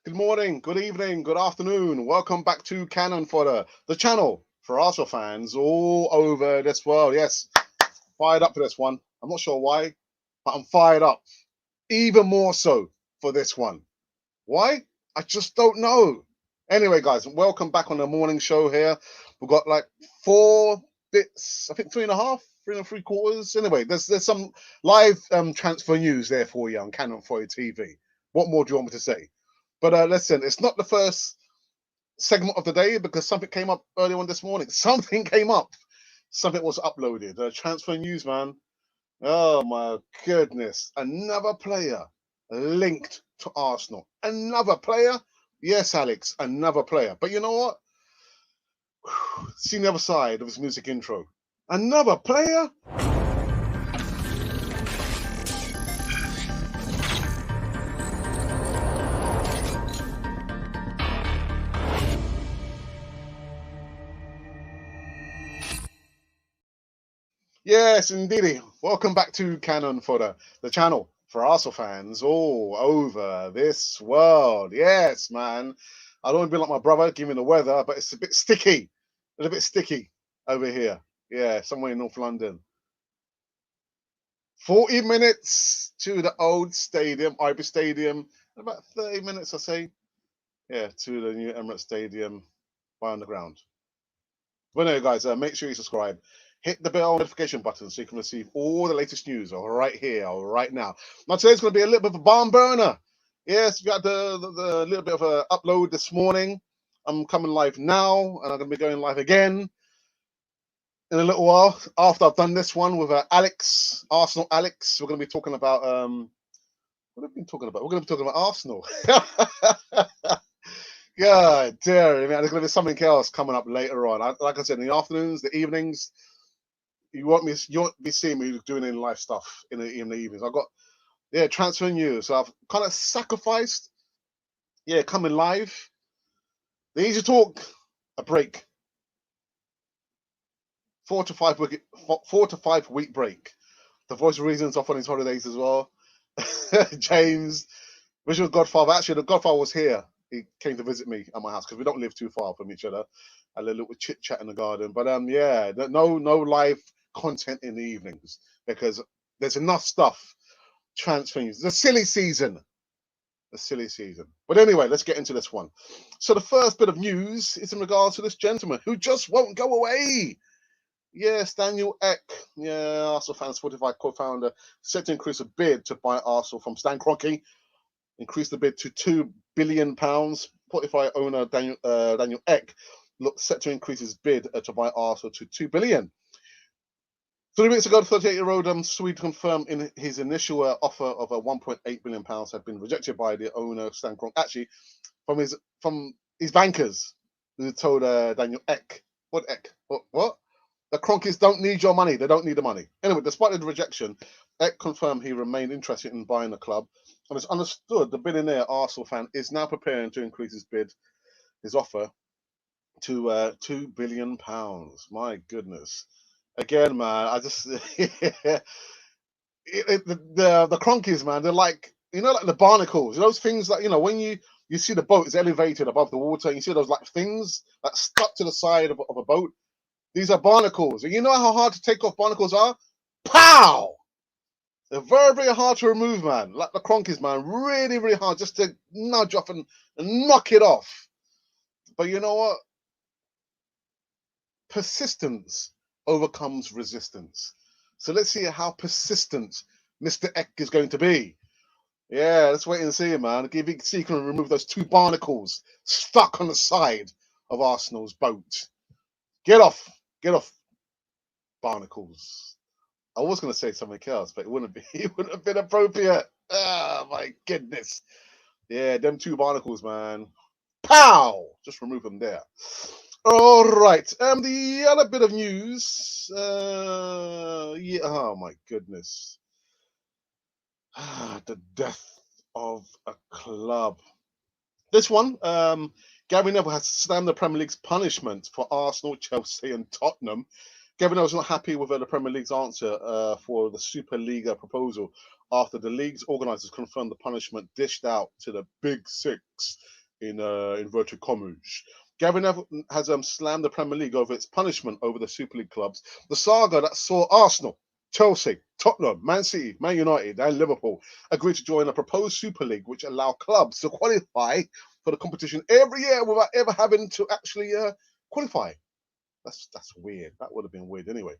Good morning, good evening, good afternoon. Welcome back to Cannon Fodder, the channel for Arsenal fans all over this world. Yes, fired up for this one. I'm not sure why, but I'm fired up. Even more so for this one. Why? I just don't know. Anyway, guys, welcome back on the morning show here. We've got like 4 bits, I think three and three quarters. Anyway, there's some live transfer news there for you on Cannon Fodder TV. What more do you want me to say? But listen, it's not the first segment of the day because something came up earlier on this morning. Something came up. Something was uploaded. Transfer news, man. Oh my goodness. Another player linked to Arsenal. Another player? Yes, Alex, another player. But you know what? See the other side of his music intro. Another player? Yes, indeedy. Welcome back to Cannon Fodder, the channel for Arsenal fans all over this world. Yes, man. I don't want to be like my brother giving the weather, but it's a bit sticky. A little bit sticky over here. Yeah, somewhere in North London. 40 minutes to the old stadium, Ibis Stadium. About 30 minutes, I say. Yeah, to the new Emirates Stadium by underground. But anyway, guys, make sure you subscribe. Hit the bell notification button so you can receive all the latest news right here, right now. Now, today's going to be a little bit of a barn burner. Yes, we had the little bit of a upload this morning. I'm coming live now, and I'm going to be going live again in a little while after I've done this one with Alex, Arsenal Alex. We're going to be talking about what have we been talking about? We're going to be talking about Arsenal. God damn, man, there's going to be something else coming up later on. Like I said, in the afternoons, the evenings, you won't be seeing me doing any live stuff in the evenings. I've got transfer news. So I've kind of sacrificed coming live. The easy talk, a break. 4 to 5 week break. The voice of reasons off on his holidays as well. James, visual Godfather. Actually, the Godfather was here. He came to visit me at my house because we don't live too far from each other. A little chit chat in the garden. But no live content in the evenings because there's enough stuff transferring. The silly season. The silly season. But anyway, let's get into this one. So the first bit of news is in regards to this gentleman who just won't go away. Yes, Daniel Ek, Arsenal fans, Spotify co-founder, set to increase a bid to buy Arsenal from Stan Kroenke. Increase the bid to £2 billion. Spotify owner Daniel Ek looks set to increase his bid to buy Arsenal to £2 billion. 3 weeks ago, the 38-year-old Swede confirmed in his initial offer of £1.8 billion had been rejected by the owner, Stan Kroenke. Actually, from his bankers, who told Daniel Ek, what Ek? What? The Kroenkes don't need your money. They don't need the money. Anyway, despite the rejection, Ek confirmed he remained interested in buying the club. And it's understood the billionaire Arsenal fan is now preparing to increase his offer to £2 billion. My goodness. Again, man, I just the Kroenkes, man, they're like, like the barnacles, those things that, when you see the boat is elevated above the water, and you see those like things that stuck to the side of a boat. These are barnacles. And you know how hard to take off barnacles are? Pow! They're very, very hard to remove, man. Like the Kroenkes, man. Really, really hard just to nudge off and knock it off. But you know what? Persistence overcomes resistance. So let's see how persistent Mr. Ek is going to be. Yeah, let's wait and see, man. See if he can remove those two barnacles stuck on the side of Arsenal's boat. Get off, barnacles. I was going to say something else, but it wouldn't have been appropriate. Oh my goodness. Yeah, them two barnacles, man. Pow! Just remove them there. All right. The other bit of news. Oh my goodness. The death of a club. This one, Gary Neville has slammed the Premier League's punishment for Arsenal, Chelsea, and Tottenham. Gary Neville's not happy with the Premier League's answer for the Superliga proposal after the league's organisers confirmed the punishment dished out to the Big Six in inverted commas. Gavin has slammed the Premier League over its punishment over the Super League clubs. The saga that saw Arsenal, Chelsea, Tottenham, Man City, Man United, and Liverpool agreed to join a proposed Super League, which allow clubs to qualify for the competition every year without ever having to actually qualify. That's weird. That would have been weird anyway.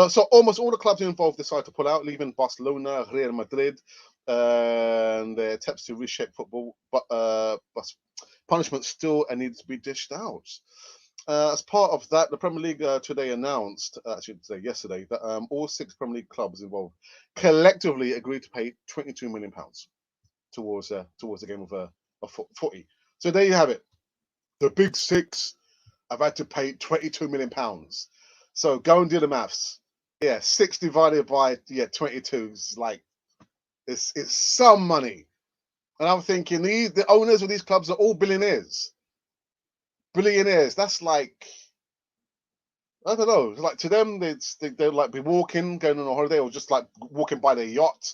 So almost all the clubs involved decided to pull out, leaving Barcelona, Real Madrid, and their attempts to reshape football. But punishment still needs to be dished out. As part of that, the Premier League today announced, yesterday, that all 6 Premier League clubs involved collectively agreed to pay £22 million towards the game of footy. So there you have it. The Big Six have had to pay £22 million. So go and do the maths. Yeah, 6 divided by 22 is like it's some money. And I'm thinking the owners of these clubs are all billionaires. Billionaires. That's like, I don't know. It's like to them, they'll like be walking, going on a holiday, or just like walking by their yacht,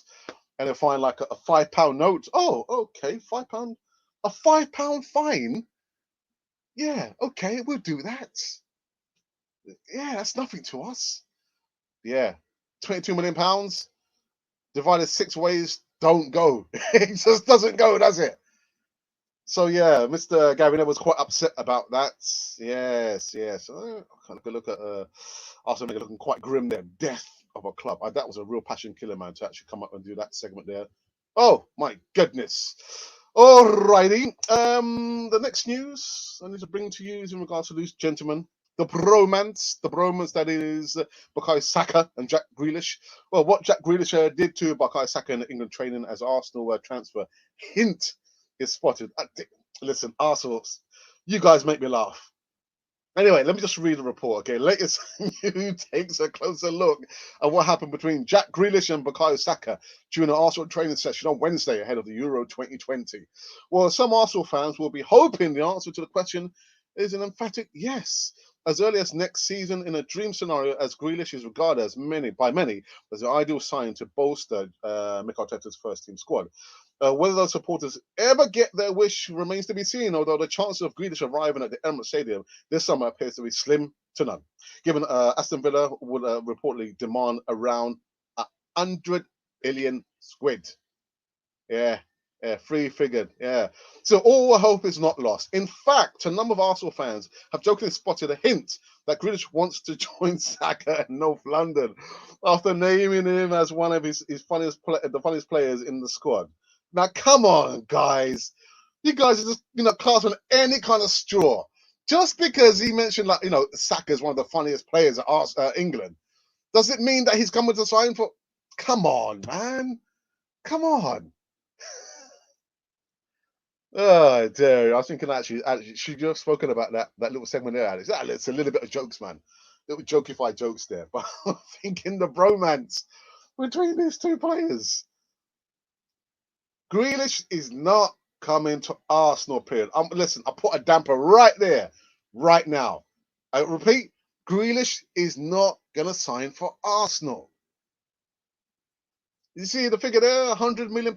and they find like a £5 note. Oh, okay, £5. A £5 fine. Yeah, okay, we'll do that. Yeah, that's nothing to us. Yeah, £22 million divided 6 ways don't go. It just doesn't go, does it? So yeah, Mr. Gavin was quite upset about that. Yes. Kind of look at Arsenal looking quite grim there. Death of a club. That was a real passion killer, man, to actually come up and do that segment there. Oh my goodness. Alrighty. The next news I need to bring to you is in regards to these gentlemen. The bromance that is Bukayo Saka and Jack Grealish. Well, what Jack Grealish did to Bukayo Saka in the England training as Arsenal transfer hint is spotted. Listen, Arsenal, you guys make me laugh. Anyway, let me just read the report. Okay, latest news takes a closer look at what happened between Jack Grealish and Bukayo Saka during an Arsenal training session on Wednesday ahead of the Euro 2020. Well, some Arsenal fans will be hoping the answer to the question is an emphatic yes. As early as next season, in a dream scenario, as Grealish is regarded by many as the ideal sign to bolster Mikel Arteta's first team squad. Whether those supporters ever get their wish remains to be seen, although the chances of Grealish arriving at the Emirates Stadium this summer appears to be slim to none, given Aston Villa would reportedly demand around 100 million squid. Yeah, 3-figured. Yeah. So all hope is not lost. In fact, a number of Arsenal fans have jokingly spotted a hint that Grealish wants to join Saka in North London after naming him as one of the funniest players in the squad. Now, come on, guys. You guys are just, clasping any kind of straw. Just because he mentioned, Saka is one of the funniest players at England, does it mean that he's coming to sign for? Come on, man. Come on. Oh dear! I was thinking actually, should you have spoken about that little segment there, Alex? It's a little bit of jokes, man. Little jokified jokes there. But I'm thinking the bromance between these 2 players. Grealish is not coming to Arsenal, period. Listen, I put a damper right there, right now. I repeat, Grealish is not going to sign for Arsenal. You see the figure there, £100 million?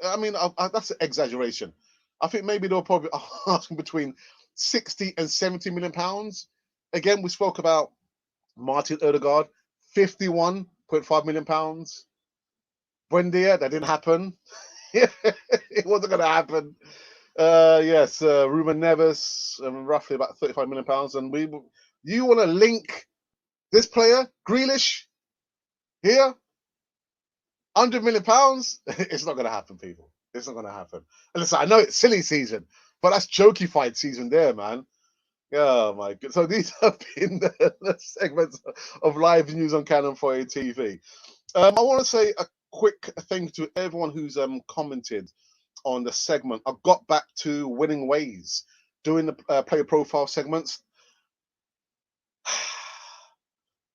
I mean, that's an exaggeration. I think maybe they'll probably asking between 60 and 70 million pounds. Again, we spoke about Martin Odegaard, 51.5 million pounds. Buendia, that didn't happen. It wasn't going to happen. Yes, Ruben Neves, roughly about 35 million pounds. And you want to link this player, Grealish, here? £100 million? It's not going to happen, people. It's not going to happen. And listen, I know it's silly season, but that's jokified season there, man. Oh my god! So these have been the segments of live news on Cannon Foyer TV. I want to say a quick thank you to everyone who's commented on the segment. I got back to winning ways, doing the player profile segments.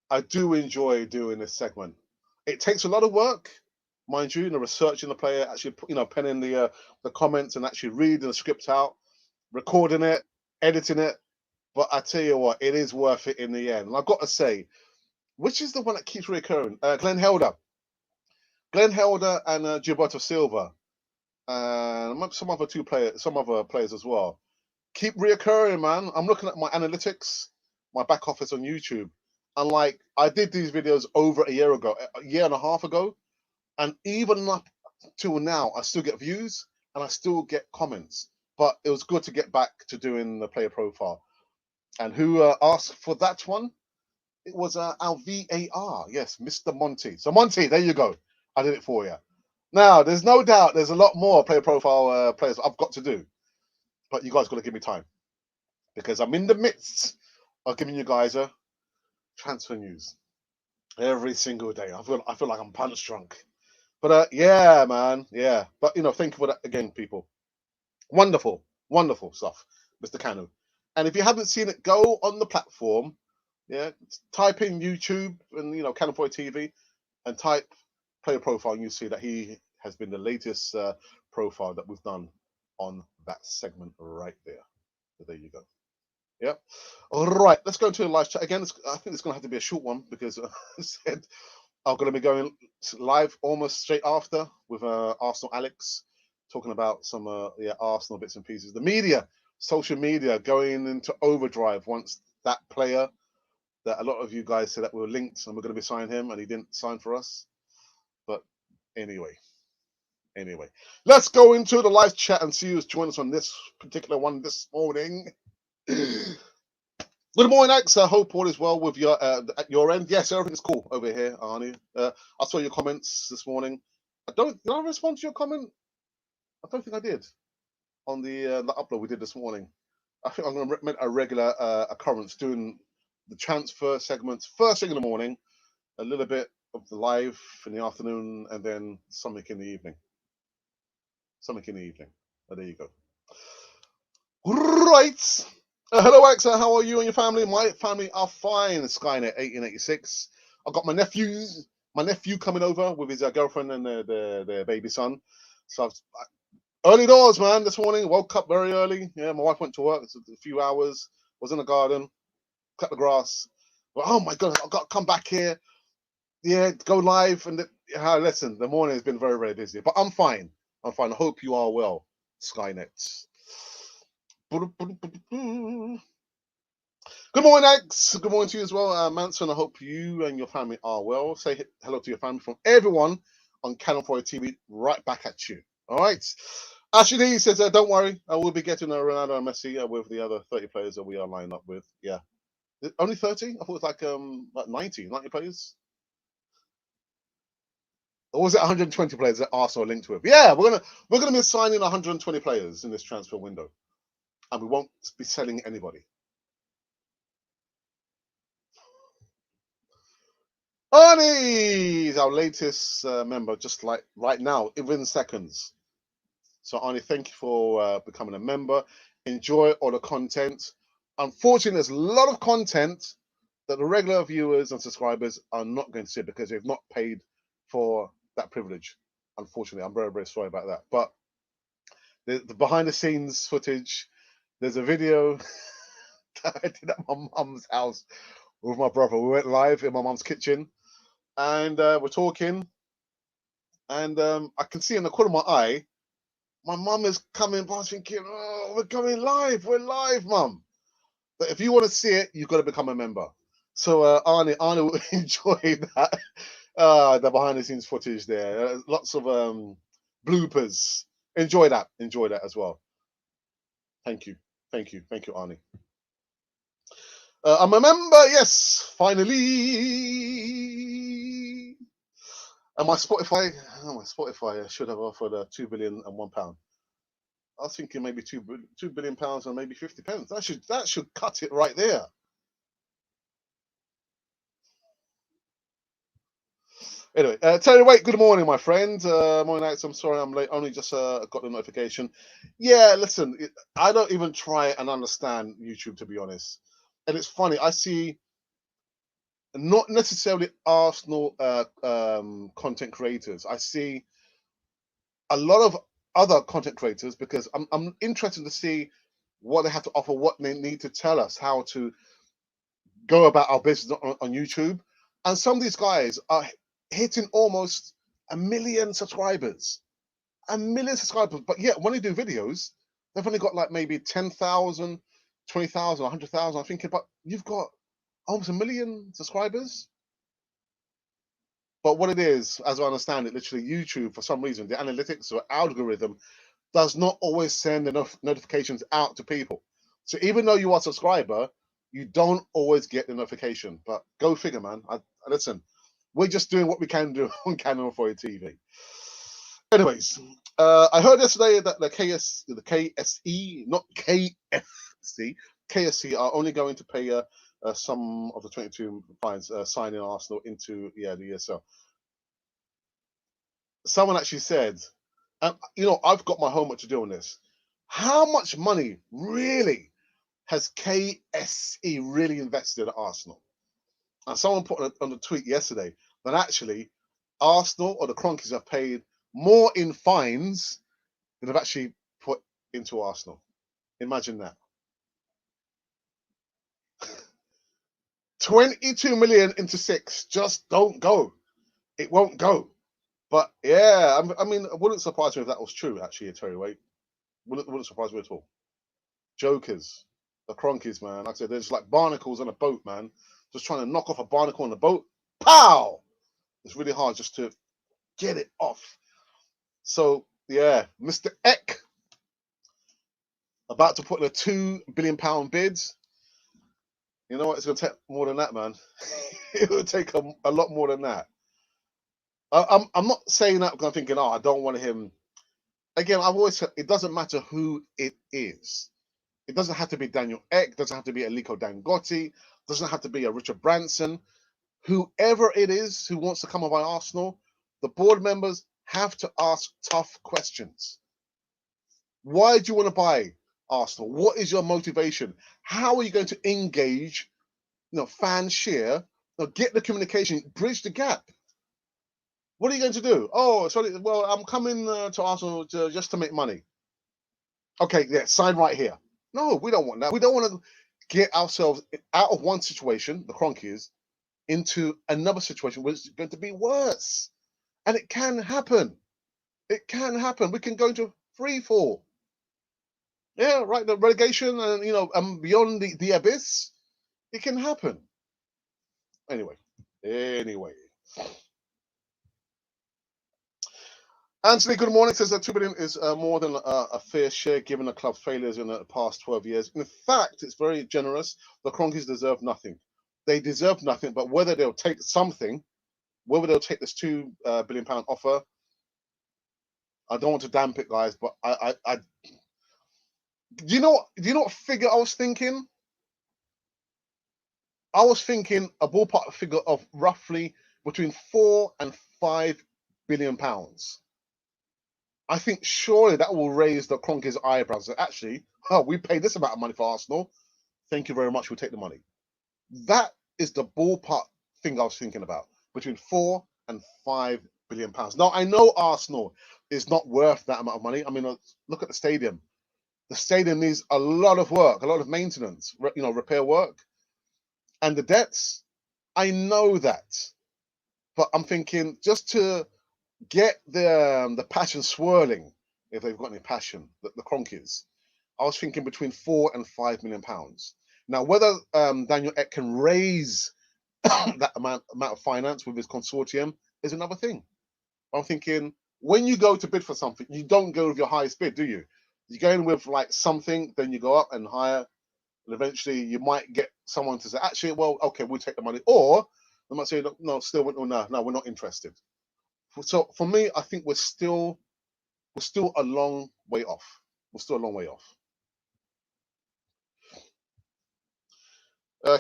I do enjoy doing this segment. It takes a lot of work, mind you, researching the player, actually, penning the comments and actually reading the script out, recording it, editing it. But I tell you what, it is worth it in the end. And I've got to say, which is the one that keeps recurring? Glenn Helder. Glenn Helder and Gilberto Silva, and some other players as well. Keep reoccurring, man. I'm looking at my analytics, my back office on YouTube, and like I did these videos over a year ago, a year and a half ago, and even up till now, I still get views and I still get comments. But it was good to get back to doing the player profile. And who asked for that one? It was our VAR. Yes, Mr. Monty. So Monty, there you go. I did it for you. Now, there's no doubt there's a lot more player profile players I've got to do. But you guys got to give me time. Because I'm in the midst of giving you guys a transfer news every single day. I feel like I'm punch drunk. But yeah, man, yeah. But thank you for that again, people. Wonderful, wonderful stuff, Mr. Kanu. And if you haven't seen it, go on the platform. Yeah, type in YouTube and Kanu Boy TV, and type player profile, and you see that he has been the latest profile that we've done on that segment right there. So there you go. Yep. All right, let's go into the live chat again. I think it's going to have to be a short one because I said I'm going to be going live almost straight after with Arsenal Alex talking about some Arsenal bits and pieces. The media, social media going into overdrive once that player that a lot of you guys said that we were linked and we're going to be signing him and he didn't sign for us. But anyway, let's go into the live chat and see who's joined us on this particular one this morning. Good morning, Alex. I hope all is well with your at your end. Yes, everything's cool over here, Arnie. I saw your comments this morning. Did I respond to your comment? I don't think I did on the upload we did this morning. I think I'm going to make a regular occurrence doing the transfer segments first thing in the morning, a little bit of the live in the afternoon, and then something in the evening. Oh, there you go. Right. Hello, Alex. How are you and your family? My family are fine. Skynet 1886. I've got my nephew coming over with his girlfriend and their baby son. So early doors, man. This morning, woke up very early. Yeah, my wife went to work. It's a few hours. Was in the garden, cut the grass. Well, oh my goodness, I've got to come back here. Yeah, go live. And listen, the morning has been very, very busy, but I'm fine. I hope you are well, Skynet. Good morning, Alex. Good morning to you as well, Manson. I hope you and your family are well. Say hello to your family from everyone on Canon 4 TV. Right back at you. All right. Ashley says, don't worry. I will be getting Ronaldo and Messi with the other 30 players that we are lined up with. Yeah. Only 30? I thought it was like 90 players. Or was it 120 players that Arsenal linked with? Yeah, we're gonna be signing 120 players in this transfer window. And we won't be selling anybody. Arnie is our latest member, just like right now, within seconds. So Arnie, thank you for becoming a member. Enjoy all the content. Unfortunately, there's a lot of content that the regular viewers and subscribers are not going to see because they've not paid for that privilege. Unfortunately, I'm very, very sorry about that. But the behind the scenes footage, there's a video that I did at my mum's house with my brother. We went live in my mum's kitchen and we're talking. And I can see in the corner of my eye, my mum is coming by thinking, oh, we're going live. We're live, mum. But if you want to see it, you've got to become a member. So Arnie will enjoy that. The behind the scenes footage there. Lots of bloopers. Enjoy that as well. Thank you, Arnie. I'm a member, yes, finally. And my Spotify should have offered £2 billion and £1. I was thinking maybe £2 billion and maybe 50 pence. That should cut it right there. Anyway, Terry Wait, good morning, my friend. Morning, Alex. I'm sorry I'm late. Only just got the notification. Yeah, listen, I don't even try and understand YouTube, to be honest. And it's funny, I see not necessarily Arsenal content creators. I see a lot of other content creators because I'm interested to see what they have to offer, what they need to tell us, how to go about our business on YouTube. And some of these guys are hitting almost 1 million subscribers. 1 million subscribers. But yet, when they do videos, they've only got like maybe 10,000, 20,000, 100,000. I'm thinking, but you've got almost 1 million subscribers. But what it is, as I understand it, literally YouTube, for some reason, the analytics or algorithm does not always send enough notifications out to people. So even though you are a subscriber, you don't always get the notification. But go figure, man. Listen, we're just doing what we can do on Canon 4A TV. Anyways, I heard yesterday that the KSE, not KFC, KSC are only going to pay some of the 22 fines signing Arsenal into the ESL. Someone actually said, you know, I've got my homework to do on this. How much money really has KSE really invested at Arsenal? And someone put on the tweet yesterday that actually Arsenal or the Kroenkes have paid more in fines than they've actually put into Arsenal. Imagine that. 22 million into 6. Just don't go. It won't go. But yeah, I mean, it wouldn't surprise me if that was true, actually, Terry Waite. Wouldn't surprise me at all. Jokers. The Kroenkes, man. Like I said, there's like barnacles on a boat, man. Just trying to knock off a barnacle on a boat. Pow! It's really hard just to get it off. So, yeah, Mr. Eck about to put in a £2 billion bid. You know what? It's going to take more than that, man. It will take a lot more than that. I'm not saying that because I'm thinking, oh, I don't want him. Again, I've always said it doesn't matter who it is. It doesn't have to be Daniel Eck. It doesn't have to be Aliko Dangote. It doesn't have to be a Richard Branson. Whoever it is who wants to come by Arsenal, the board members have to ask tough questions. Why do you want to buy Arsenal? What is your motivation? How are you going to engage, fans share, get the communication, bridge the gap? What are you going to do? Oh, sorry, well, I'm coming to Arsenal just to make money. Okay, yeah, sign right here. No, we don't want that. We don't want to get ourselves out of one situation, the Kroenkes, into another situation where it's going to be worse. And it can happen. It can happen. We can go into free fall. Yeah, right. The relegation and beyond the abyss. It can happen. Anyway. Anthony, good morning. Says that 2 billion is more than a fair share given the club's failures in the past 12 years. In fact, it's very generous. The Kroenkes deserve nothing. They deserve nothing, but whether they'll take something, whether they'll take this £2 billion offer, I don't want to damp it, guys, but I do you know what figure I was thinking? I was thinking a ballpark figure of roughly between 4 and 5 billion pounds. I think surely that will raise the Kroenkes' eyebrows. Actually, we paid this amount of money for Arsenal. Thank you very much. We'll take the money. That is the ballpark thing I was thinking about, between 4 and 5 billion pounds. Now, I know Arsenal is not worth that amount of money. I mean, look at the stadium. The stadium needs a lot of work, a lot of maintenance, repair work. And the debts, I know that. But I'm thinking just to get the passion swirling, if they've got any passion, the Kroenkes, I was thinking between 4 and 5 million pounds. Now, whether Daniel Eck can raise that amount of finance with his consortium is another thing. I'm thinking, when you go to bid for something, you don't go with your highest bid, do you? You go in with like something, then you go up and higher, and eventually you might get someone to say, actually, well, okay, we'll take the money. Or they might say, no, still, no, we're not interested. So for me, I think we're still a long way off. We're still a long way off.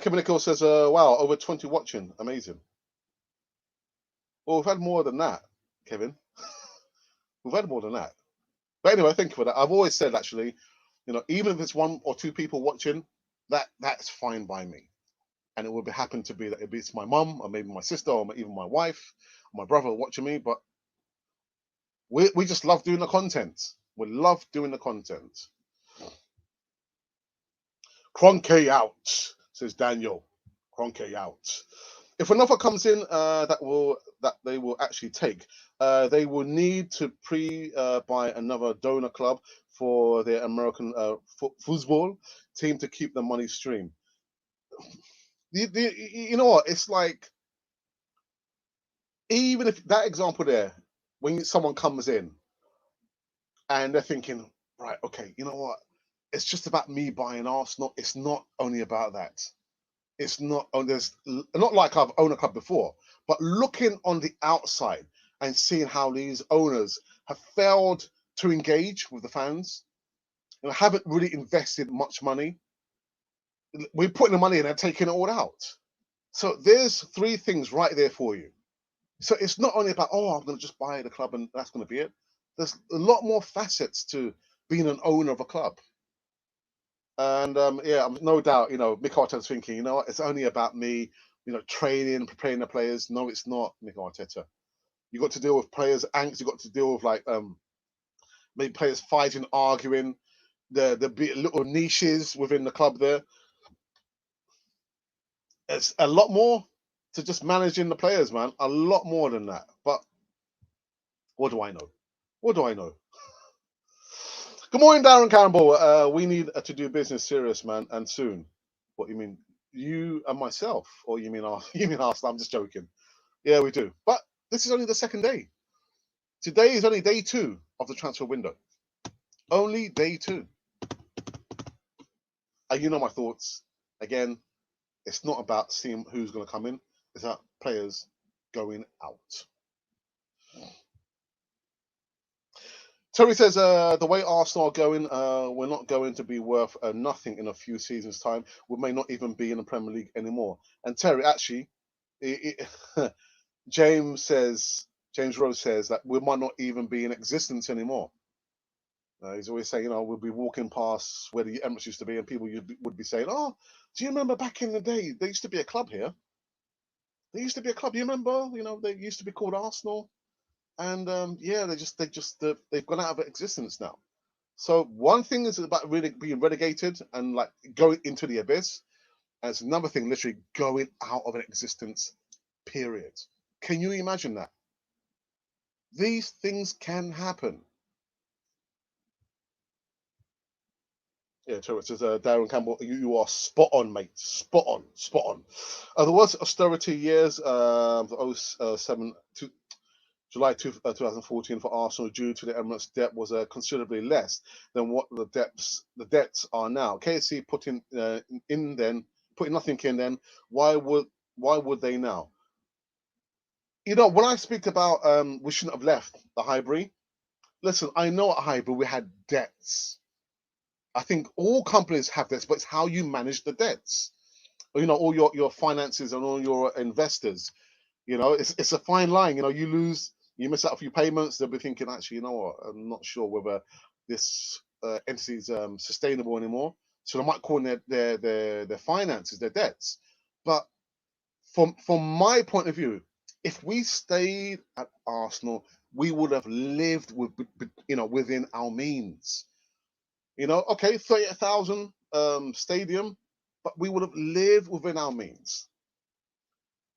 Kevin Nichols says, wow, over 20 watching. Amazing. Well, we've had more than that, Kevin. We've had more than that. But anyway, thank you for that. I've always said, actually, even if it's 1 or 2 people watching, that's fine by me. And it would happen to be that it's my mum or maybe my sister or even my wife, or my brother watching me. But we just love doing the content. We love doing the content. Kroenke out, says Daniel. Kroenke out. If an offer comes in that that they will actually take. They will need to buy another donor club for their American football team to keep the money stream. You know what? It's like, even if that example there, when someone comes in and they're thinking, right, okay, you know what? It's just about me buying Arsenal. It's not only about that. It's not. Oh, there's not like I've owned a club before, but looking on the outside and seeing how these owners have failed to engage with the fans, haven't really invested much money. We're putting the money in and taking it all out. So there's three things right there for you. So it's not only about, oh, I'm going to just buy the club and that's going to be it. There's a lot more facets to being an owner of a club. And yeah, no doubt, Mick Arteta's thinking, it's only about me, training, preparing the players. No, it's not, Mick Arteta. You got to deal with players' angst. You got to deal with maybe players fighting, arguing. The little niches within the club there. It's a lot more to just managing the players, man. A lot more than that. But what do I know? What do I know? Good morning, Darren Campbell. We need to do business serious, man, and soon. What you mean? You and myself, or you mean us? I'm just joking. Yeah, we do. But this is only the second day. Today is only day 2 of the transfer window. Only day 2. And you know my thoughts. Again, it's not about seeing who's going to come in. It's about players going out. Terry says, the way Arsenal are going, we're not going to be worth nothing in a few seasons' time. We may not even be in the Premier League anymore. And Terry, actually, James Rose says that we might not even be in existence anymore. He's always saying, we'll be walking past where the Emirates used to be, and people would be saying, oh, do you remember back in the day, there used to be a club here? There used to be a club. You remember? They used to be called Arsenal. And yeah, they've gone out of existence now. So one thing is about really being relegated and like going into the abyss, and it's another thing literally going out of an existence. Period. Can you imagine that? These things can happen. Yeah, so it says Darren Campbell, you are spot on, mate. Spot on. The worst austerity years, 07 to July 2014 for Arsenal due to the Emirates debt was considerably less than what the debts are now. KSC putting nothing in then. Why would they now? When I speak about we shouldn't have left the Highbury. Listen, I know at Highbury we had debts. I think all companies have debts, but it's how you manage the debts. All your finances and all your investors. It's a fine line. You miss out a few payments, they'll be thinking, actually, you know what? I'm not sure whether this entity is sustainable anymore. So they might call in their finances, their debts. But from my point of view, if we stayed at Arsenal, we would have lived within our means. Okay, 38,000 stadium, but we would have lived within our means.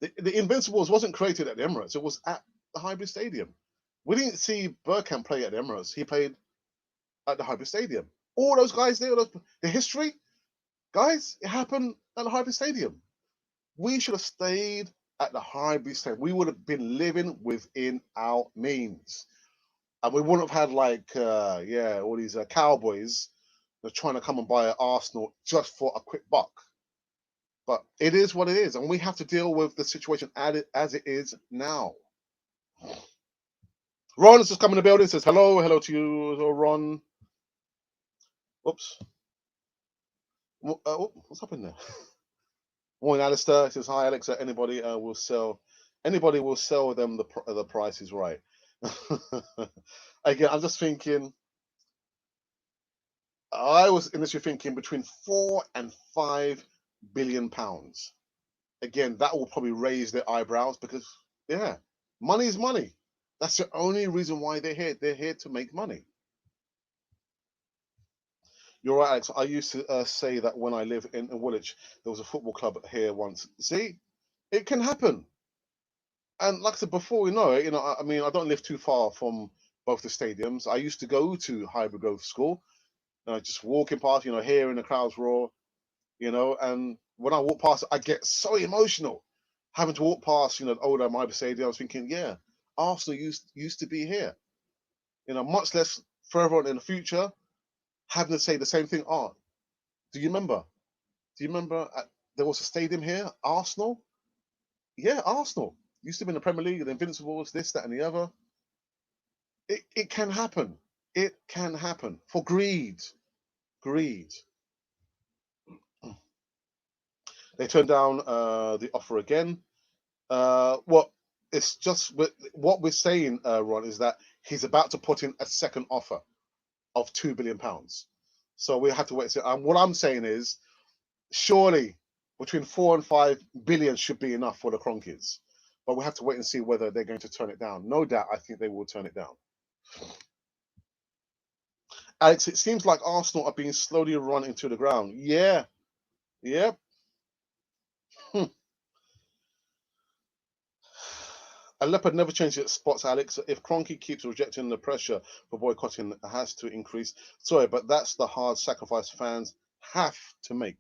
The Invincibles wasn't created at the Emirates; it was at the Highbury Stadium. We didn't see Bergkamp play at the Emirates; he played at the Highbury Stadium. All those guys there, the history, guys, it happened at the Highbury Stadium. We should have stayed at the Highbury Stadium. We would have been living within our means, and we wouldn't have had all these cowboys they're trying to come and buy Arsenal just for a quick buck. But it is what it is, and we have to deal with the situation as it is now. Ron is just coming in the building. Says hello to you, Ron. Oops. What's happened there? Morning, Alistair. Says hi, Alex. Anybody will sell them the price is right. Again, I'm just thinking. I was initially thinking between 4 and 5 billion pounds. Again, that will probably raise their eyebrows because, yeah, money is money. That's the only reason why they're here. They're here to make money. You're right, Alex. I used to say that when I lived in Woolwich, there was a football club here once. See, it can happen. And like I said before, we know it. I mean, I don't live too far from both the stadiums. I used to go to Highbury Grove School, just walking past, hearing the crowds roar, and when I walk past, I get so emotional having to walk past, the old Highbury Stadium. I was thinking, yeah, Arsenal used to be here, much less further on in the future, having to say the same thing. Oh, do you remember? Do you remember there was a stadium here, Arsenal? Yeah, Arsenal used to be in the Premier League, the Invincibles, this, that, and the other. It can happen. It can happen for greed. Greed. They turned down the offer again. What it's just what we're saying, Ron, is that he's about to put in a second offer of £2 billion. So we have to wait and see. And what I'm saying is, surely between 4 and 5 billion should be enough for the Kroenkes. But we have to wait and see whether they're going to turn it down. No doubt, I think they will turn it down. Alex, it seems like Arsenal are being slowly run into the ground. Yeah, yep. A leopard never changes its spots, Alex. If Kroenke keeps rejecting the pressure for boycotting, it has to increase. Sorry, but that's the hard sacrifice fans have to make.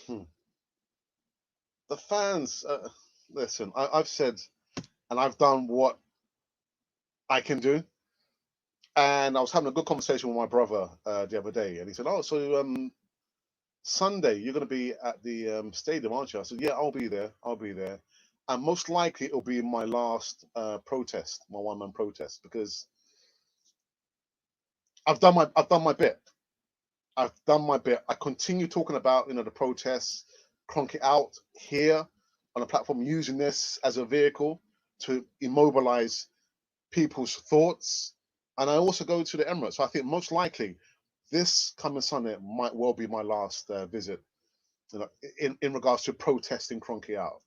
The fans, listen, I've said and I've done what I can do. And I was having a good conversation with my brother the other day, and he said, "Oh, so Sunday you're going to be at the stadium, aren't you?" I said, "Yeah, I'll be there. I'll be there, and most likely it'll be my last protest, my one-man protest, because I've done my bit. I've done my bit. I continue talking about the protests, Kroenke out here on a platform, using this as a vehicle to immobilize people's thoughts, and I also go to the Emirates. So I think most likely this coming Sunday might well be my last visit, in regards to protesting Kroenke out.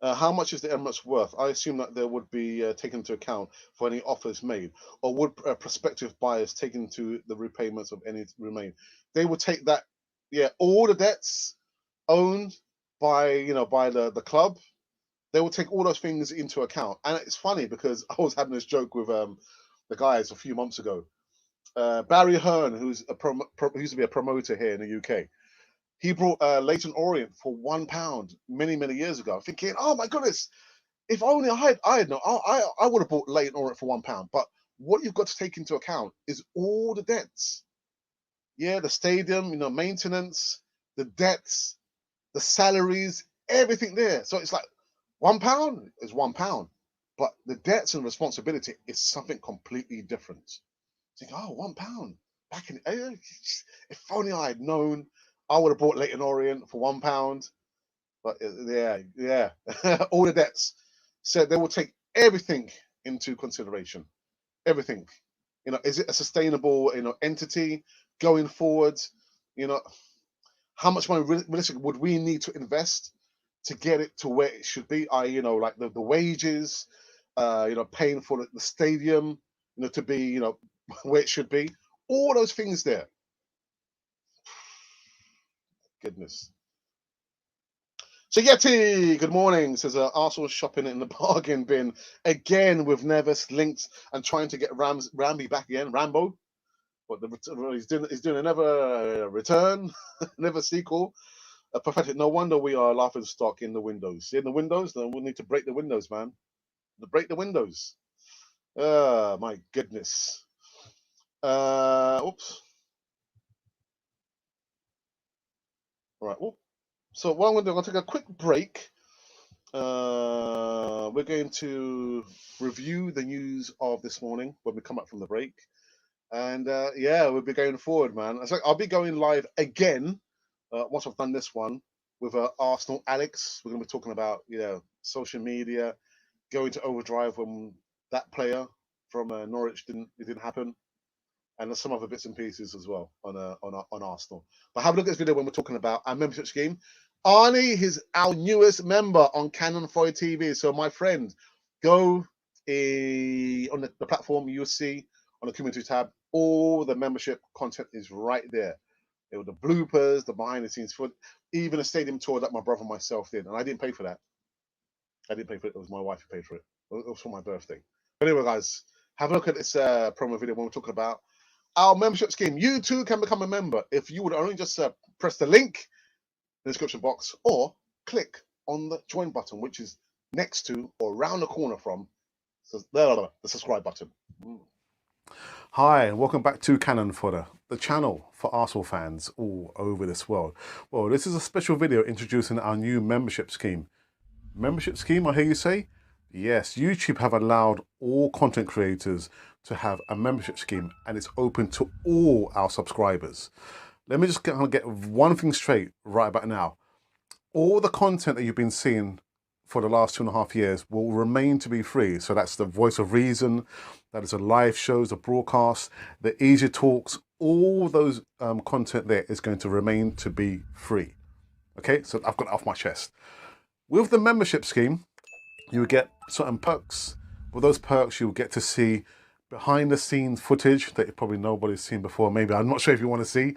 How much is the Emirates worth? I assume that there would be taken into account for any offers made, or would prospective buyers take into the repayments of any remain? They would take that, yeah, all the debts owned by the club. They will take all those things into account. And it's funny because I was having this joke with the guys a few months ago. Barry Hearn, who's who used to be a promoter here in the UK, he brought Leighton Orient for £1 many years ago. Thinking, oh my goodness, if only I had known, I would have bought Leighton Orient for £1. But what you've got to take into account is all the debts. Yeah, the stadium, maintenance, the debts, the salaries, everything there. So it's like £1 is £1, but the debts and responsibility is something completely different. Think, oh, £1 back in. If only I had known, I would have bought Leighton Orient for £1. But yeah, all the debts. So they will take everything into consideration. Everything. Is it a sustainable entity going forward? You know, how much money realistically would we need to invest to get it to where it should be? Like the wages, paying for the stadium, to be, where it should be. All those things there. Goodness. So Yeti, good morning. Says Arsenal shopping in the bargain bin again with Neves linked and trying to get Ramby back again. Rambo, but he's doing another return, another sequel. A pathetic. No wonder we are laughing stock in the windows. In the windows, then we'll need to break the windows, man. To break the windows. My goodness. Oops. All right. Well, so what I'm going to do, I'm going to take a quick break. We're going to review the news of this morning when we come up from the break. And yeah, we'll be going forward, man. So I'll be going live again once I've done this one with Arsenal Alex. We're going to be talking about social media, going to overdrive when that player from Norwich didn't happen, and there's some other bits and pieces as well on Arsenal. But have a look at this video when we're talking about our membership scheme. Arnie is our newest member on Canon 4 TV. So my friend, go on the platform. You'll see on the community tab, all the membership content is right there. It was the bloopers, the behind the scenes foot, even a stadium tour that my brother and myself did, and I didn't pay for that. I didn't pay for it. It was my wife who paid for it. It was for my birthday. But anyway, guys, have a look at this promo video when we're talking about our membership scheme. You too can become a member if you would only just press the link in the description box or click on the join button, which is next to or around the corner from the subscribe button. Hi, and welcome back to Cannon Fodder, the channel for Arsenal fans all over this world. Well, this is a special video introducing our new membership scheme. Membership scheme, I hear you say? Yes, YouTube have allowed all content creators to have a membership scheme, and it's open to all our subscribers. Let me just get one thing straight right about now. All the content that you've been seeing for the last 2.5 years will remain to be free. So that's the Voice of Reason, that is the live shows, the broadcasts, the easy talks, all those content there is going to remain to be free. Okay, so I've got it off my chest. With the membership scheme, you will get certain perks. With those perks, you'll get to see behind the scenes footage that probably nobody's seen before. Maybe, I'm not sure if you want to see.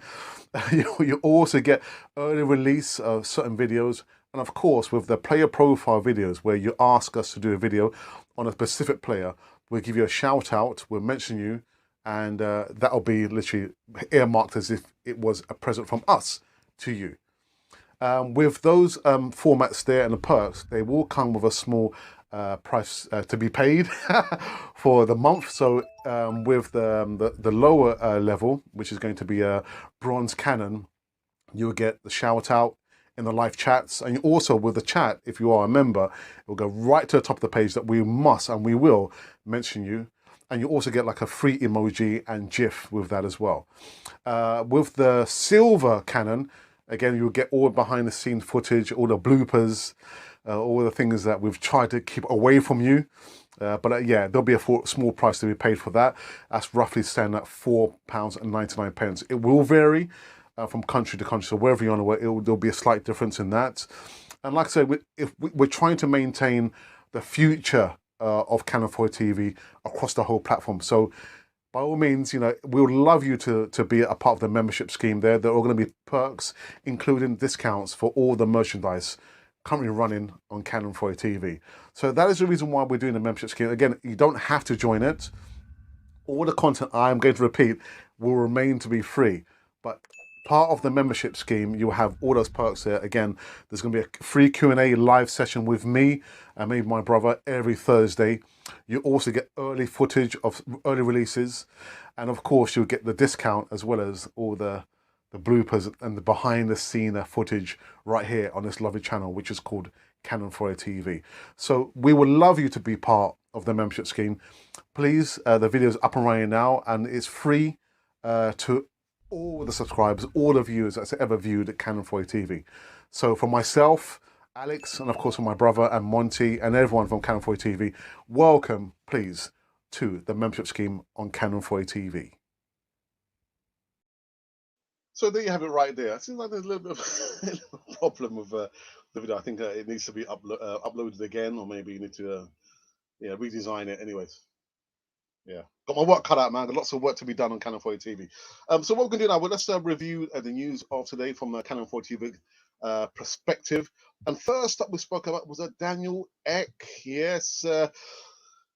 You also get early release of certain videos. And of course, with the player profile videos, where you ask us to do a video on a specific player, we'll give you a shout out, we'll mention you, and that'll be literally earmarked as if it was a present from us to you. With those formats there and the perks, they will come with a small price to be paid for the month. So with the lower level, which is going to be a bronze cannon, you'll get the shout out in the live chats, and also with the chat, if you are a member, it will go right to the top of the page that we must and we will mention you. And you also get like a free emoji and GIF with that as well. With the silver cannon, again, you'll get all behind the scenes footage, all the bloopers, all the things that we've tried to keep away from you. But yeah, there'll be a small price to be paid for that. That's roughly standing at £4.99. It will vary from country to country. So wherever you're on the way, there'll be a slight difference in that. And like I said, we're trying to maintain the future of Cannon 4 TV across the whole platform. So by all means, you know, we would love you to be a part of the membership scheme there. There are going to be perks, including discounts for all the merchandise currently running on Cannon 4 TV. So that is the reason why we're doing the membership scheme. Again, you don't have to join it. All the content I'm going to repeat will remain to be free. But part of the membership scheme, you'll have all those perks there. Again, there's going to be a free Q&A live session with me and maybe my brother every Thursday. You also get early footage of early releases. And of course, you'll get the discount as well as all the bloopers and the behind the scene footage right here on this lovely channel, which is called Cannon 4 TV. So we would love you to be part of the membership scheme. Please, the video is up and running now, and it's free to all the subscribers, all the viewers that's ever viewed Cannon 4 TV. So for myself, Alex, and of course for my brother and Monty and everyone from Cannon 4 TV, welcome, please, to the membership scheme on Cannon 4 TV. So there you have it right there. It seems like there's a little bit of a problem with the video. I think it needs to be uploaded again, or maybe you need to redesign it. Anyways, yeah, got my work cut out, man. Got lots of work to be done on Cannon 4 TV. So what we're going to do now, well, let's review the news of today from the Cannon 4 TV perspective. And first up we spoke about was Daniel Ek. Yes,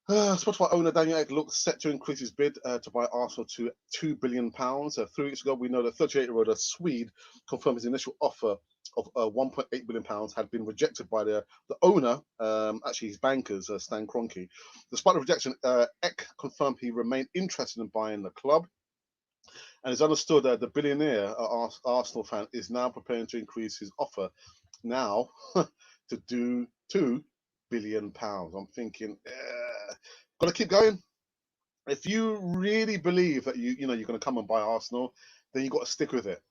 Spotify owner Daniel Ek looks set to increase his bid to buy Arsenal to £2 billion. 3 weeks ago, we know that 38-year-old Swede confirmed his initial offer of £1.8 billion had been rejected by the owner, actually his bankers, Stan Kroenke. Despite the rejection, Ek confirmed he remained interested in buying the club. And it's understood that the billionaire Arsenal fan is now preparing to increase his offer now to do £2 billion. I'm thinking, gotta keep going. If you really believe that you're going to come and buy Arsenal, then you got to stick with it.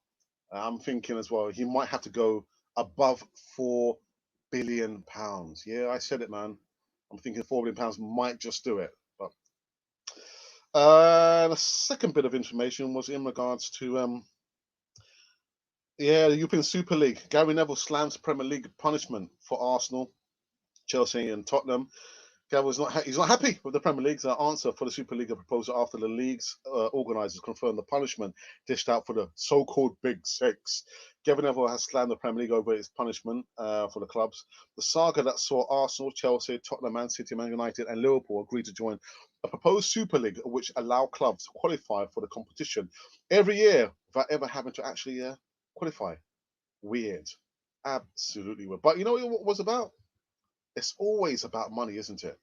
I'm thinking as well, he might have to go above £4 billion. Yeah, I said it, man. I'm thinking £4 billion might just do it. But the second bit of information was in regards to the European Super League. Gary Neville slams Premier League punishment for Arsenal, Chelsea, and Tottenham. Gavel's he's not happy with the Premier League's answer for the Superliga proposal after the league's organisers confirmed the punishment dished out for the so-called Big Six. Gavin Neville has slammed the Premier League over its punishment for the clubs. The saga that saw Arsenal, Chelsea, Tottenham, Man City, Man United and Liverpool agree to join a proposed Super League which allow clubs to qualify for the competition every year without ever having to actually qualify. Weird. Absolutely weird. But you know what it was about? It's always about money, isn't it?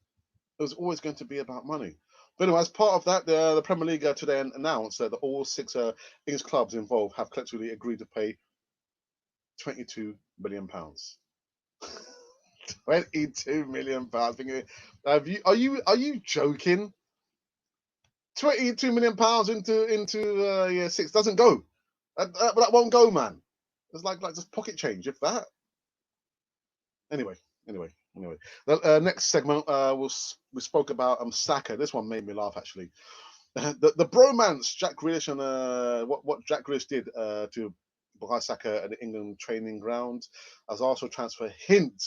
It was always going to be about money. But anyway, as part of that, the Premier League today announced that all six English clubs involved have collectively agreed to pay £22 million. £22 million. Are you joking? £22 million into year six doesn't go. That won't go, man. It's like just pocket change, if that. Anyway. The next segment, we spoke about Saka. This one made me laugh actually. The bromance Jack Grealish and what Jack Grealish did to Bukayo Saka at the England training ground as Arsenal transfer hint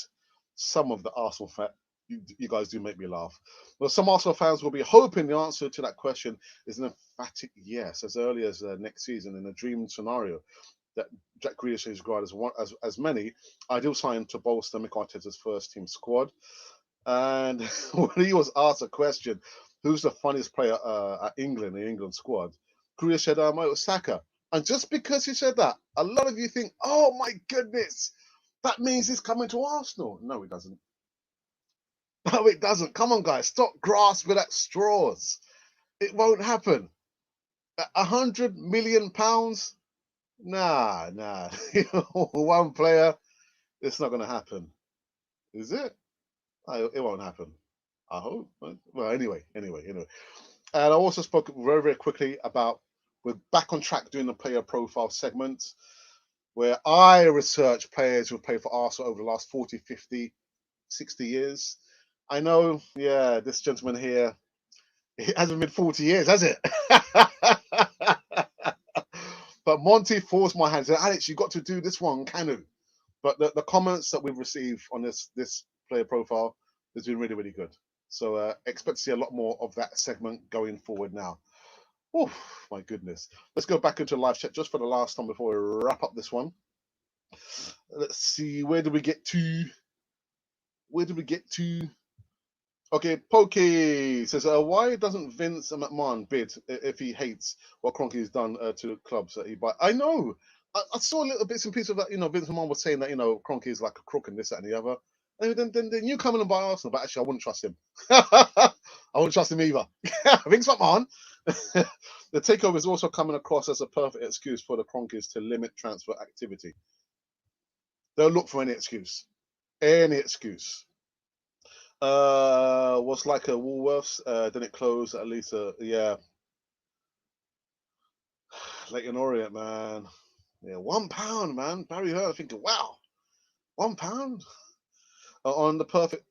some of the Arsenal fans. You guys do make me laugh. Well, some Arsenal fans will be hoping the answer to that question is an emphatic yes, as early as next season in a dream scenario that Jack Grealish is regarded as many ideal sign to bolster Mikel Arteta's first team squad. And when he was asked a question, who's the funniest player at England, the England squad, Grealish said, it was Saka. And just because he said that, a lot of you think, oh my goodness, that means he's coming to Arsenal. No, it doesn't. No, it doesn't. Come on, guys, stop grasping at straws. It won't happen. £100 million? Nah. One player, it's not going to happen. Is it? It won't happen. I hope. Well, anyway. And I also spoke very, very quickly about we're back on track doing the player profile segment where I research players who have played for Arsenal over the last 40, 50, 60 years. I know, yeah, this gentleman here, it hasn't been 40 years, has it? But Monty forced my hand. Said, Alex, you got to do this one, Canu. But the comments that we've received on this player profile has been really, really good. So expect to see a lot more of that segment going forward now. Oh, my goodness. Let's go back into live chat just for the last time before we wrap up this one. Let's see, where did we get to? Okay, Pokey says, why doesn't Vince McMahon bid if he hates what Kroenke's done to clubs that he buy? I know. I saw little bits and pieces of that. Vince McMahon was saying that, Kroenke is like a crook and this, that, and the other. And then you come in and buy Arsenal, but actually, I wouldn't trust him. I wouldn't trust him either. Vince McMahon. The takeover is also coming across as a perfect excuse for the Kroenkes to limit transfer activity. They'll look for any excuse. Any excuse. Was like a Woolworths, then it closed at least yeah. Leighton Orient, man. Yeah, £1, man. Barry Hurt thinking, wow, £1? On the perfect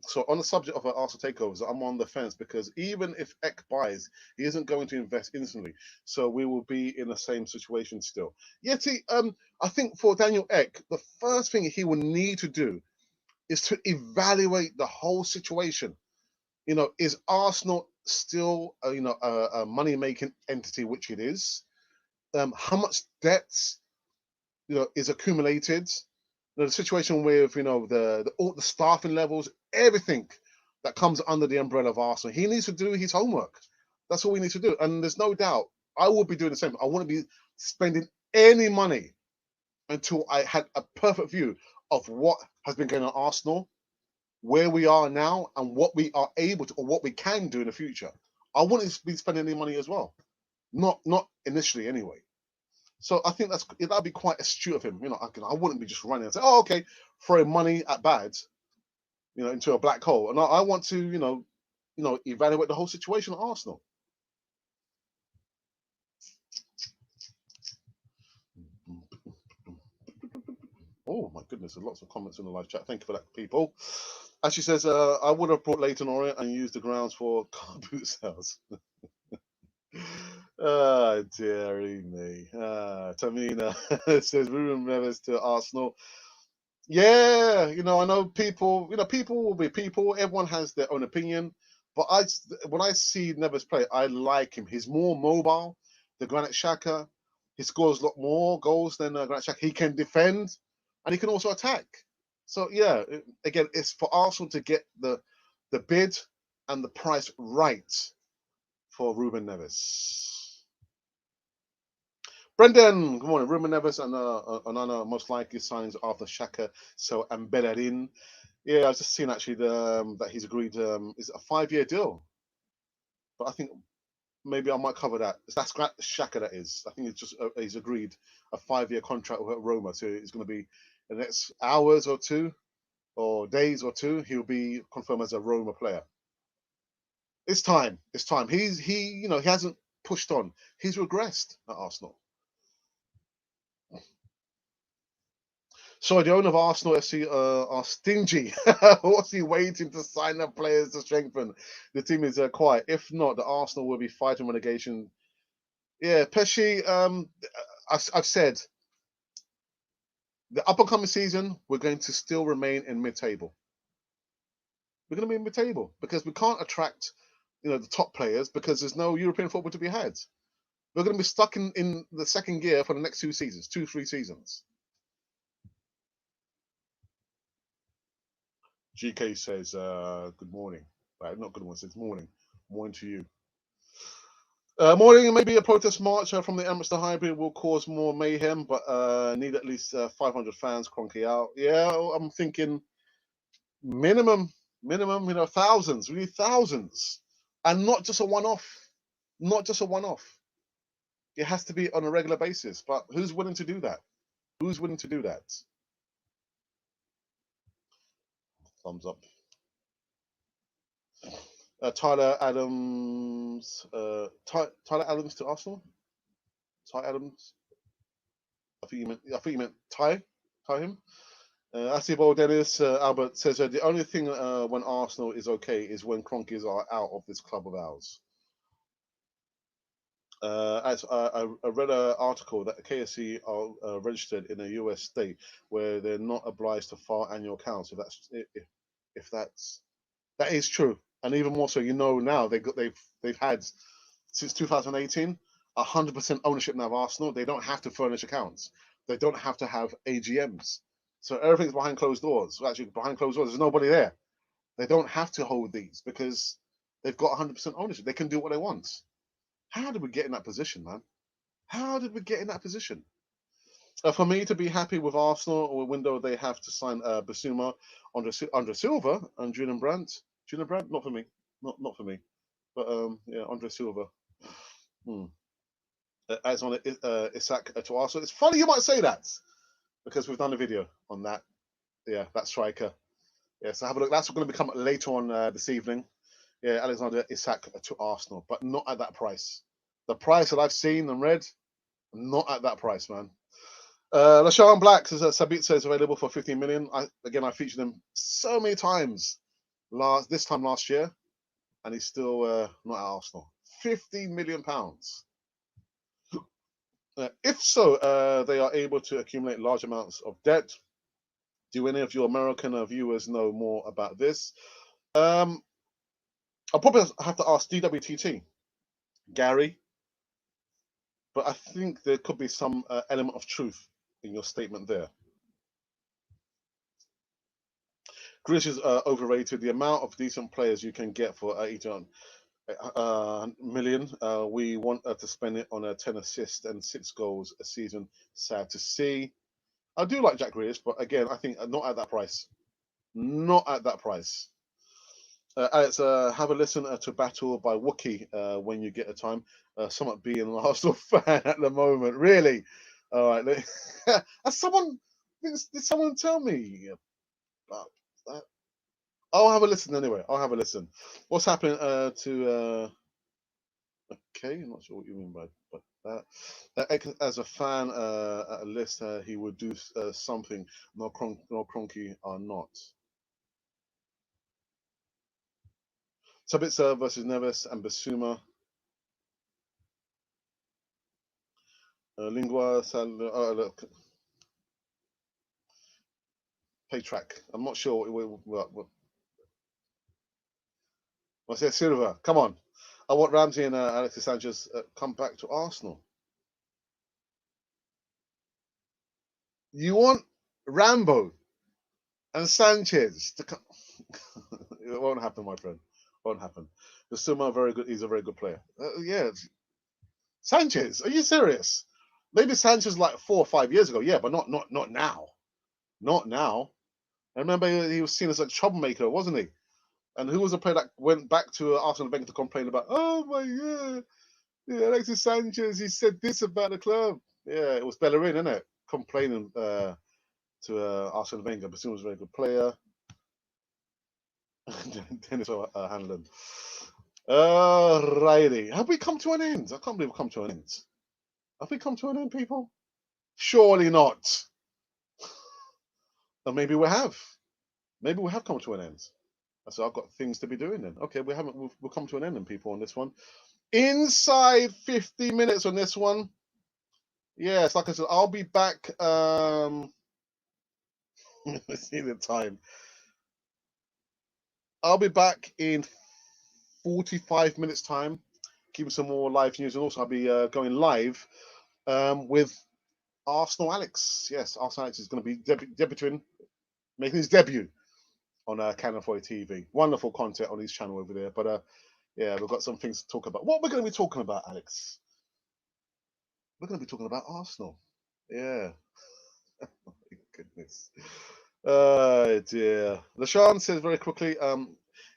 so on the subject of Arsenal takeovers, I'm on the fence because even if Eck buys, he isn't going to invest instantly. So we will be in the same situation still. Yet I think for Daniel Eck, the first thing he will need to do is to evaluate the whole situation. Is Arsenal still, a money-making entity, which it is? How much debts, is accumulated? The situation with, all the staffing levels, everything that comes under the umbrella of Arsenal. He needs to do his homework. That's all we need to do. And there's no doubt I will be doing the same. I wouldn't be spending any money until I had a perfect view of what has been going on at Arsenal, where we are now, and what we are able to, or what we can do in the future. I wouldn't be spending any money as well. Not initially anyway. So I think that'd be quite astute of him. I wouldn't be just running and say, oh, okay, throwing money at bad, into a black hole. And I want to, evaluate the whole situation at Arsenal. Oh my goodness, there's lots of comments in the live chat. Thank you for that, people. As she says, I would have brought Leighton Orient and used the grounds for car boot sales. Oh, dearie me. Tamina says Ruben Neves to Arsenal. Yeah, I know people. People will be people. Everyone has their own opinion. But when I see Neves play, I like him. He's more mobile. The Granit Xhaka, he scores a lot more goals than Granit Xhaka. He can defend, and he can also attack. So yeah, again, it's for Arsenal to get the bid and the price right for Ruben Neves. Brendan, good morning. Ruben Neves and Onana most likely signings after Xhaka, so Bellerin. Yeah, I was just seeing actually that he's agreed. Is it a 5-year deal? But I think maybe I might cover that. That's Xhaka. That is. I think it's just he's agreed a 5-year contract with Roma. So it's going to be in the next hours or two, or days or two. He'll be confirmed as a Roma player. It's time. It's time. He hasn't pushed on. He's regressed at Arsenal. So the owner of Arsenal FC are stingy. What's he waiting to sign up players to strengthen? The team is quiet. If not, the Arsenal will be fighting relegation. Yeah, Pesci. I've said the up and coming season we're going to still remain in mid-table. We're going to be in mid-table because we can't attract the top players because there's no European football to be had. We're going to be stuck in the second gear for the next 3 seasons. GK says, good morning. Right, not good morning, says morning. Morning to you. Morning, maybe a protest march from the Emirates to Hybrid will cause more mayhem, but need at least 500 fans. Kroenke out. Yeah, I'm thinking minimum, thousands. We need thousands, and not just a one-off. Not just a one-off. It has to be on a regular basis. But who's willing to do that? Who's willing to do that? Thumbs up. Tyler Adams. Tyler Adams to Arsenal. Ty Adams. I think you meant Ty him. Asibol Dennis Albert says the only thing when Arsenal is okay is when Kroenkes are out of this club of ours. As I read an article that the KSC are registered in a US state where they're not obliged to file annual accounts. If that is true, and even more so, now they've had since 2018 100% ownership now of Arsenal. They don't have to furnish accounts. They don't have to have AGMs. So everything's behind closed doors. Well, actually, behind closed doors, there's nobody there. They don't have to hold these because they've got 100% ownership. They can do what they want. How did we get in that position, man? How did we get in that position? For me to be happy with Arsenal or a window, they have to sign Basuma, Andre Silva, and Julian Brandt. Julian Brandt, not for me. Not for me. But yeah, Andre Silva. Hmm. As on Isak to Arsenal. It's funny you might say that because we've done a video on that. Yeah, that striker. Yeah, so have a look. That's going to become later on this evening. Yeah, Alexander Isak to Arsenal, but not at that price. The price that I've seen and read, not at that price, man. LaShawn Black says Sabitzer is available for 15 million. I featured him so many times this time last year, and he's still not at Arsenal. 15 million pounds. If so, they are able to accumulate large amounts of debt. Do any of your American viewers know more about this? I'll probably have to ask DWTT, Gary, but I think there could be some element of truth in your statement there. Grealish is overrated. The amount of decent players you can get for 80 million, we want to spend it on 10 assists and 6 goals a season. Sad to see. I do like Jack Grealish, but again, I think not at that price. Not at that price. Alex, have a listen to Battle by Wookie when you get a time. Somewhat being an Arsenal fan at the moment. Really? All right. Did someone tell me about that? I'll have a listen anyway. I'll have a listen. What's happening to... Okay, I'm not sure what you mean by that. As a fan at a list, he would do something. No Kroenke are not. Sabitzer versus Neves and Basuma. Lingua. Look. Play track. I'm not sure what. What's that, Silva? Come on. I want Ramsey and Alexis Sanchez come back to Arsenal. You want Rambo and Sanchez to come? It won't happen, my friend. It won't happen. Basuma, very good. He's a very good player. Yeah, Sanchez. Are you serious? Maybe Sanchez like 4 or 5 years ago. Yeah, but not now. Not now. I remember he was seen as a troublemaker, wasn't he? And who was the player that went back to Arsenal Wenger to complain about? Oh my God, yeah, Alexis Sanchez. He said this about the club. Yeah, it was Bellerin, isn't it? Complaining to Arsene Wenger, but he was a very good player. Dennis Hanlon. Righty. Have we come to an end? I can't believe we've come to an end. Have we come to an end, people? Surely not. Or maybe we have. Maybe we have come to an end. So I've got things to be doing then. Okay, we haven't. We'll come to an end, then, people, on this one. Inside 50 minutes on this one. Yes, like I said, I'll be back. Let's see the time. I'll be back in 45 minutes time, keeping some more live news, and also I'll be going live with Arsenal Alex. Yes, Arsenal Alex is going to be debuting, making his debut on Canon Foy TV. Wonderful content on his channel over there. But yeah, we've got some things to talk about. What we're going to be talking about, Alex? We're going to be talking about Arsenal. Yeah. Oh, my goodness. Oh dear. LaShawn says very quickly,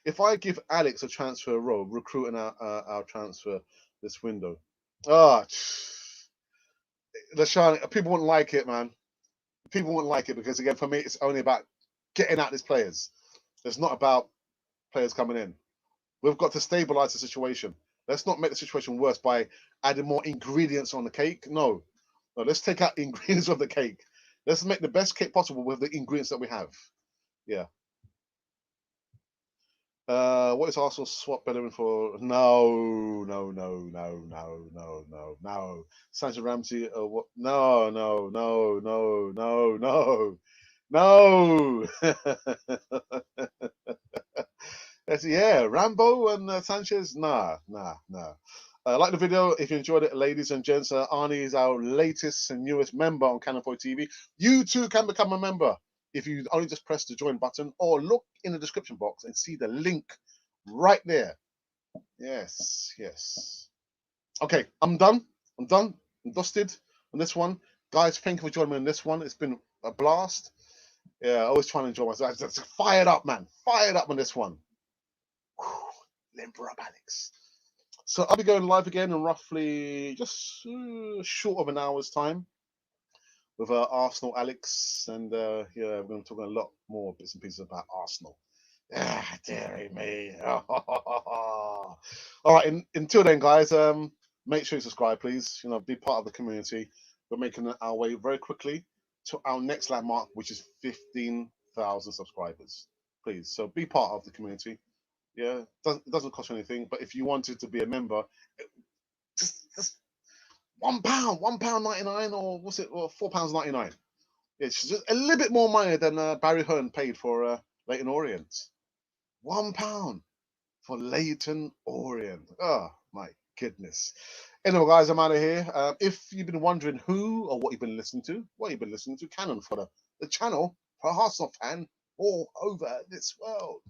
if I give Alex a transfer role, recruiting our transfer this window. LaShawn, people wouldn't like it, man. People wouldn't like it because, again, for me, it's only about getting out these players. It's not about players coming in. We've got to stabilize the situation. Let's not make the situation worse by adding more ingredients on the cake. No, let's take out the ingredients of the cake. Let's make the best cake possible with the ingredients that we have. Yeah. What is Arsenal swap Bellerin for? No. Sanchez Ramsey. What? No. Yeah, Rambo and Sanchez. Nah. Like the video if you enjoyed it, ladies and gents. Arnie is our latest and newest member on Canon Foy TV. You too can become a member if you only just press the join button or look in the description box and see the link right there. Yes. Okay, I'm done. I'm dusted on this one. Guys, thank you for joining me on this one. It's been a blast. Yeah, I always trying to enjoy myself. Just fired up, man. Fired up on this one. Limber up, Alex. So I'll be going live again in roughly just short of an hour's time with Arsenal Alex, and yeah, we're going to talk a lot more bits and pieces about Arsenal. Dearie me. All right, until then, guys, make sure you subscribe, please. Be part of the community. We're making our way very quickly to our next landmark, which is 15,000 subscribers. Please, so be part of the community. Yeah, it doesn't cost you anything, but if you wanted to be a member, just £1, £1.99, or what's it, or £4.99. It's just a little bit more money than Barry Hearn paid for Leighton Orient. £1 for Leighton Orient. Oh my goodness. Anyway, guys, I'm out of here. If you've been wondering who or what you've been listening to, Canon for the channel for a Arsenal fan all over this world.